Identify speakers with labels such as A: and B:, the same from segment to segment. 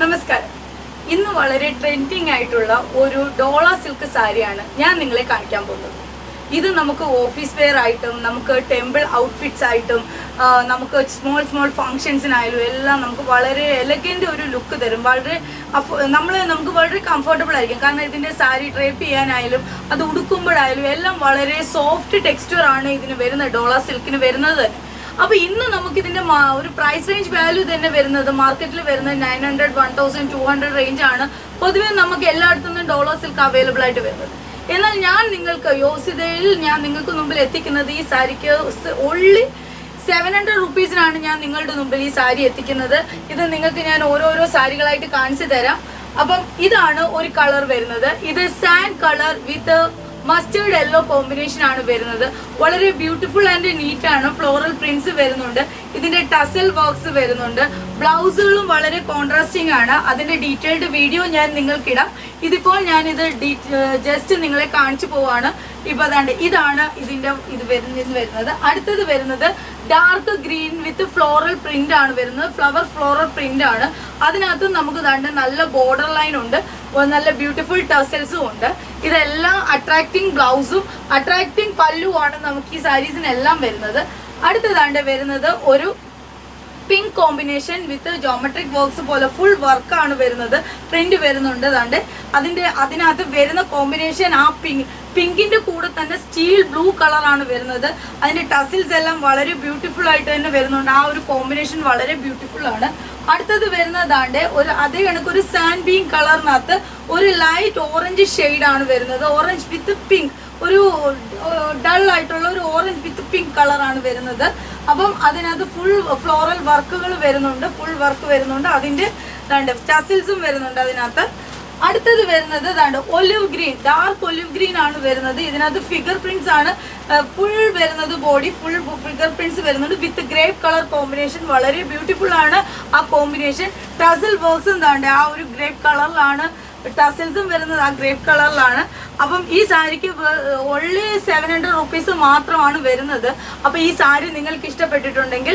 A: നമസ്കാരം. ഇന്ന് വളരെ ട്രെൻഡിങ് ആയിട്ടുള്ള ഒരു ഡോള സിൽക്ക് സാരിയാണ് ഞാൻ നിങ്ങളെ കാണിക്കാൻ പോകുന്നത്. ഇത് നമുക്ക് ഓഫീസ് വെയർ ആയിട്ടും നമുക്ക് ടെമ്പിൾ ഔട്ട്ഫിറ്റ്സ് ആയിട്ടും നമുക്ക് സ്മോൾ ഫങ്ഷൻസിനായാലും എല്ലാം നമുക്ക് വളരെ എലഗന്റ് ഒരു ലുക്ക് തരും. നമുക്ക് വളരെ കംഫർട്ടബിൾ ആയിരിക്കും. കാരണം ഇതിൻ്റെ സാരി ഡ്രേപ്പ് ചെയ്യാനായാലും അത് ഉടുക്കുമ്പോഴായാലും എല്ലാം വളരെ സോഫ്റ്റ് ടെക്സ്ചർ ആണ് ഇതിന് വരുന്നത്, ഡോള സിൽക്കിന് വരുന്നത് തന്നെ. അപ്പോൾ ഇന്ന് നമുക്ക് ഇതിന്റെ ഒരു പ്രൈസ് റേഞ്ച് വാല്യൂ തന്നെ വരുന്നത് മാർക്കറ്റിൽ വരുന്നത് 900, 1200 റേഞ്ച് ആണ് പൊതുവെ നമുക്ക് എല്ലായിടത്തുനിന്നും ഡോള സിൽക്ക് അവൈലബിൾ ആയിട്ട് വരുന്നത്. എന്നാൽ ഞാൻ നിങ്ങൾക്ക് യോസിതയിൽ ഞാൻ നിങ്ങൾക്ക് മുമ്പിൽ എത്തിക്കുന്നത് ഈ സാരിക്ക് ഓൺലി 700 റുപ്പീസിനാണ് ഞാൻ നിങ്ങളുടെ മുമ്പിൽ ഈ സാരി എത്തിക്കുന്നത്. ഇത് നിങ്ങൾക്ക് ഞാൻ ഓരോരോ സാരികളായിട്ട് കാണിച്ചു തരാം. അപ്പം ഇതാണ് ഒരു കളർ വരുന്നത്. ഇത് സാൻഡ് കളർ വിത്ത് മസ്റ്റേർഡ് യെല്ലോ കോമ്പിനേഷൻ ആണ് വരുന്നത്. വളരെ ബ്യൂട്ടിഫുൾ ആൻഡ് നീറ്റ് ആണ്. ഫ്ലോറൽ പ്രിന്റ്സ് വരുന്നുണ്ട്. ഇതിന്റെ ടസൽ വർക്ക്സ് വരുന്നുണ്ട്. ബ്ലൗസുകളും വളരെ കോൺട്രാസ്റ്റിംഗ് ആണ്. അതിന്റെ ഡീറ്റെയിൽഡ് വീഡിയോ ഞാൻ നിങ്ങൾക്കിടാം. ഇതിപ്പോൾ ഞാൻ ഇത് ജസ്റ്റ് നിങ്ങളെ കാണിച്ചു പോവാണ്. ഇപ്പൊ അതാണ്ട് ഇതാണ് ഇത് വരുന്നത്. അടുത്തത് വരുന്നത് ഡാർക്ക് ഗ്രീൻ വിത്ത് ഫ്ലോറൽ പ്രിന്റ് ആണ് വരുന്നത്. ഫ്ലോറൽ പ്രിന്റ് ആണ്. അതിനകത്ത് നമുക്ക് നല്ല ബോർഡർ ലൈൻ ഉണ്ട്, നല്ല ബ്യൂട്ടിഫുൾ ടസൽസും ഉണ്ട്. ഇതെല്ലാം അട്രാക്റ്റിംഗ് ബ്ലൗസും അട്രാക്റ്റിംഗ് പല്ലുമാണ് നമുക്ക് ഈ സാരീസിനെല്ലാം വരുന്നത്. അടുത്തതാണ്ട് വരുന്നത് ഒരു pink combination with geometric works പോലെ ഫുൾ വർക്കാണ് വരുന്നത്. പ്രിന്റ് വരുന്നുണ്ട്. അതിനകത്ത് വരുന്ന കോമ്പിനേഷൻ ആ പിങ്കിന്റെ കൂടെ തന്നെ സ്റ്റീൽ ബ്ലൂ കളറാണ് വരുന്നത്. അതിന്റെ ടസിൽസ് എല്ലാം വളരെ ബ്യൂട്ടിഫുൾ ആയിട്ട് തന്നെ വരുന്നുണ്ട്. ആ ഒരു കോമ്പിനേഷൻ വളരെ ബ്യൂട്ടിഫുൾ ആണ്. അടുത്തത് വരുന്നതാണ്ട് അതേ കണക്ക് ഒരു സാൻഡ് ബീൻ കളറിനകത്ത് ഒരു ലൈറ്റ് ഓറഞ്ച് ഷെയ്ഡ് ആണ് വരുന്നത്. ഓറഞ്ച് വിത്ത് പിങ്ക്, ഒരു ഡൾ ആയിട്ടുള്ള ഒരു ഓറഞ്ച് വിത്ത് പിങ്ക് കളറാണ് വരുന്നത്. അപ്പം അതിനകത്ത് ഫുൾ ഫ്ലോറൽ വർക്കുകൾ വരുന്നുണ്ട്, ഫുൾ വർക്ക് വരുന്നുണ്ട്. അതിന്റെ ടസിൽസും വരുന്നുണ്ട് അതിനകത്ത്. അടുത്തത് വരുന്നത് olive green, dark olive green ആണ് വരുന്നത്. ഇതിനകത്ത് ഫിഗർ പ്രിന്റ്സ് ആണ് ഫുൾ വരുന്നത്. ബോഡി ഫുൾ ഫിഗർ പ്രിന്റ്സ് വരുന്നുണ്ട് വിത്ത് ഗ്രേപ്പ് കളർ കോമ്പിനേഷൻ. വളരെ ബ്യൂട്ടിഫുൾ ആണ് ആ കോമ്പിനേഷൻ. ടസൽ വർക്ക്സും ആ ഒരു ഗ്രേപ്പ് കളറിലാണ് ടസൽസും വരുന്നത്, ആ ഗ്രേപ്പ് കളറിലാണ്. അപ്പം ഈ സാരിക്ക് ഓൺലി 700 റുപ്പീസ് മാത്രമാണ് വരുന്നത്. അപ്പം ഈ സാരി നിങ്ങൾക്ക് ഇഷ്ടപ്പെട്ടിട്ടുണ്ടെങ്കിൽ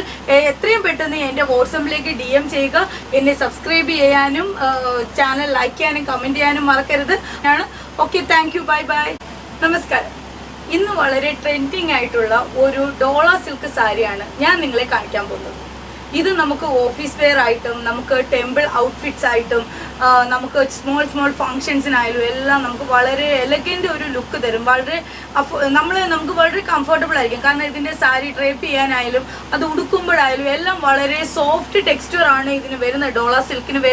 A: എത്രയും പെട്ടെന്ന് എൻ്റെ വാട്സപ്പിലേക്ക് DM ചെയ്യുക. എന്നെ സബ്സ്ക്രൈബ് ചെയ്യാനും ചാനൽ ലൈക്ക് ചെയ്യാനും കമൻറ്റ് ചെയ്യാനും മറക്കരുത്. Okay, thank you, bye bye, നമസ്കാരം. ഇന്ന് വളരെ ട്രെൻഡിങ് ആയിട്ടുള്ള ഒരു ഡോള സിൽക്ക് സാരിയാണ് ഞാൻ നിങ്ങളെ കാണിക്കാൻ പോകുന്നത്. ഇത് നമുക്ക് ഓഫീസ് വെയർ ആയിട്ടും നമുക്ക് ടെമ്പിൾ ഔട്ട്ഫിറ്റ്സ് ആയിട്ടും നമുക്ക് സ്മോൾ ഫങ്ഷൻസിനായാലും എല്ലാം നമുക്ക് വളരെ എലഗന്റ് ഒരു ലുക്ക് തരും. നമുക്ക് വളരെ കംഫർട്ടബിൾ ആയിരിക്കും. കാരണം ഇതിൻ്റെ സാരി ഡ്രേപ്പ് ചെയ്യാനായാലും അത് ഉടുക്കുമ്പോഴായാലും എല്ലാം വളരെ സോഫ്റ്റ് ടെക്സ്ചർ ആണ് ഇതിന് വരുന്നത്, ഡോള സിൽക്കിന് വരുന്നത്.